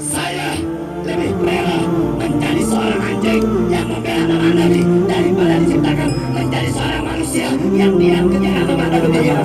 Saya lebih rela menjadi seorang anjing yang membela lawan Nabi daripada diciptakan menjadi seorang manusia yang diam ketika memandang dunia.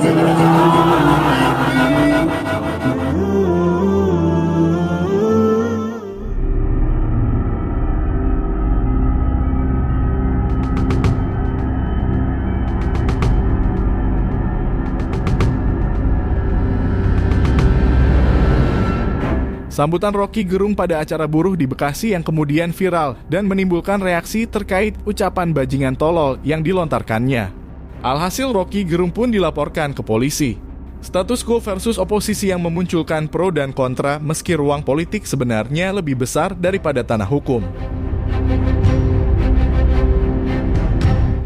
Sambutan Rocky Gerung pada acara buruh di Bekasi yang kemudian viral dan menimbulkan reaksi terkait ucapan bajingan tolol yang dilontarkannya. Alhasil Rocky Gerung pun dilaporkan ke polisi. Status quo versus oposisi yang memunculkan pro dan kontra meski ruang politik sebenarnya lebih besar daripada tanah hukum.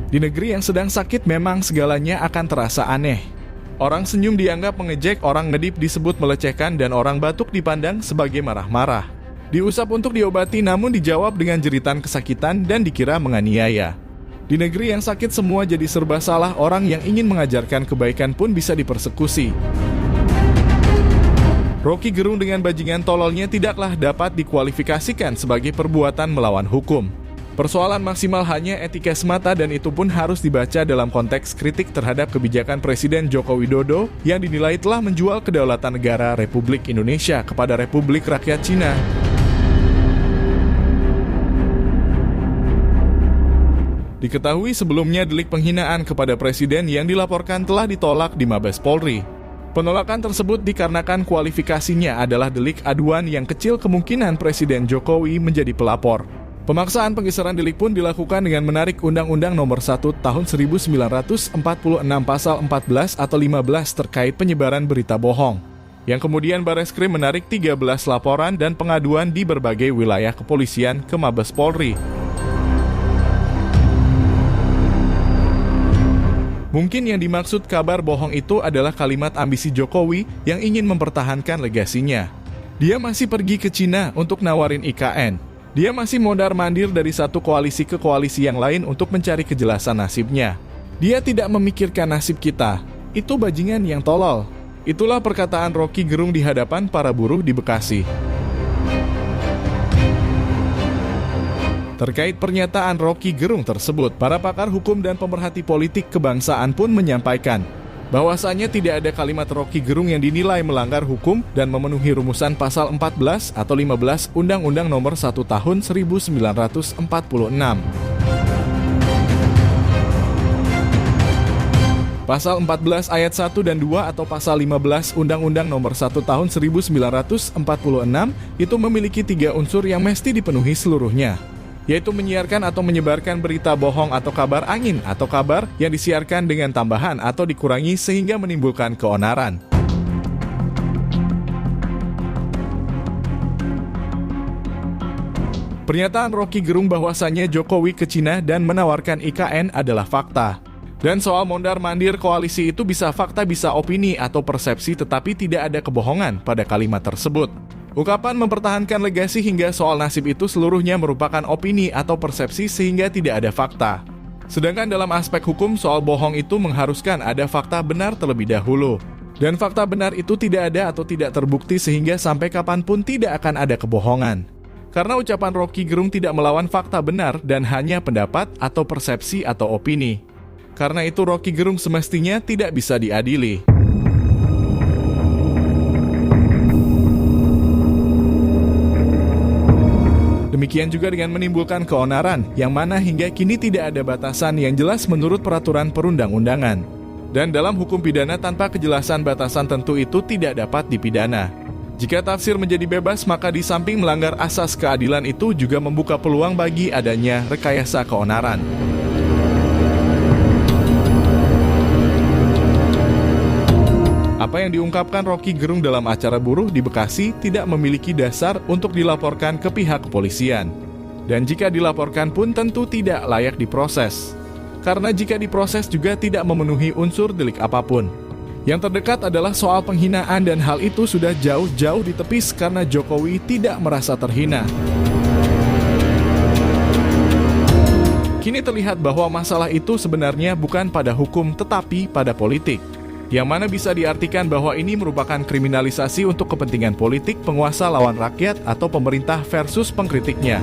Di negeri yang sedang sakit memang segalanya akan terasa aneh. Orang senyum dianggap mengejek, orang ngedip disebut melecehkan, dan orang batuk dipandang sebagai marah-marah. Diusap untuk diobati namun dijawab dengan jeritan kesakitan dan dikira menganiaya. Di negeri yang sakit semua jadi serba salah, orang yang ingin mengajarkan kebaikan pun bisa dipersekusi. Rocky Gerung dengan bajingan tololnya tidaklah dapat dikualifikasikan sebagai perbuatan melawan hukum. Persoalan maksimal hanya etika semata dan itu pun harus dibaca dalam konteks kritik terhadap kebijakan Presiden Joko Widodo yang dinilai telah menjual kedaulatan negara Republik Indonesia kepada Republik Rakyat Cina. Diketahui sebelumnya delik penghinaan kepada Presiden yang dilaporkan telah ditolak di Mabes Polri. Penolakan tersebut dikarenakan kualifikasinya adalah delik aduan yang kecil kemungkinan Presiden Jokowi menjadi pelapor. Pemaksaan penggeseran delik pun dilakukan dengan menarik Undang-Undang Nomor 1 Tahun 1946 Pasal 14 atau 15 terkait penyebaran berita bohong, yang kemudian Bareskrim menarik 13 laporan dan pengaduan di berbagai wilayah kepolisian ke Mabes Polri. Mungkin yang dimaksud kabar bohong itu adalah kalimat ambisi Jokowi yang ingin mempertahankan legasinya. Dia masih pergi ke Cina untuk nawarin IKN. Dia masih mondar-mandir dari satu koalisi ke koalisi yang lain untuk mencari kejelasan nasibnya. Dia tidak memikirkan nasib kita. Itu bajingan yang tolol. Itulah perkataan Rocky Gerung di hadapan para buruh di Bekasi. Terkait pernyataan Rocky Gerung tersebut, para pakar hukum dan pemerhati politik kebangsaan pun menyampaikan bahwasanya tidak ada kalimat Rocky Gerung yang dinilai melanggar hukum dan memenuhi rumusan pasal 14 atau 15 Undang-Undang Nomor 1 Tahun 1946. Pasal 14 ayat 1 dan 2 atau pasal 15 Undang-Undang Nomor 1 Tahun 1946 itu memiliki 3 unsur yang mesti dipenuhi seluruhnya, yaitu menyiarkan atau menyebarkan berita bohong atau kabar angin atau kabar yang disiarkan dengan tambahan atau dikurangi sehingga menimbulkan keonaran. Pernyataan Rocky Gerung bahwasannya Jokowi ke Cina dan menawarkan IKN adalah fakta. Dan soal mondar-mandir koalisi itu bisa fakta, bisa opini atau persepsi, tetapi tidak ada kebohongan pada kalimat tersebut. Ungkapan mempertahankan legasi hingga soal nasib itu seluruhnya merupakan opini atau persepsi sehingga tidak ada fakta. Sedangkan dalam aspek hukum soal bohong itu mengharuskan ada fakta benar terlebih dahulu. Dan fakta benar itu tidak ada atau tidak terbukti sehingga sampai kapanpun tidak akan ada kebohongan. Karena ucapan Rocky Gerung tidak melawan fakta benar dan hanya pendapat atau persepsi atau opini. Karena itu Rocky Gerung semestinya tidak bisa diadili. Demikian juga dengan menimbulkan keonaran, yang mana hingga kini tidak ada batasan yang jelas menurut peraturan perundang-undangan. Dan dalam hukum pidana tanpa kejelasan batasan tentu itu tidak dapat dipidana. Jika tafsir menjadi bebas, maka di samping melanggar asas keadilan itu juga membuka peluang bagi adanya rekayasa keonaran. Apa yang diungkapkan Rocky Gerung dalam acara buruh di Bekasi tidak memiliki dasar untuk dilaporkan ke pihak kepolisian. Dan jika dilaporkan pun tentu tidak layak diproses. Karena jika diproses juga tidak memenuhi unsur delik apapun. Yang terdekat adalah soal penghinaan dan hal itu sudah jauh-jauh ditepis karena Jokowi tidak merasa terhina. Kini terlihat bahwa masalah itu sebenarnya bukan pada hukum tetapi pada politik. yang mana bisa diartikan bahwa ini merupakan kriminalisasi untuk kepentingan politik penguasa lawan rakyat atau pemerintah versus pengkritiknya.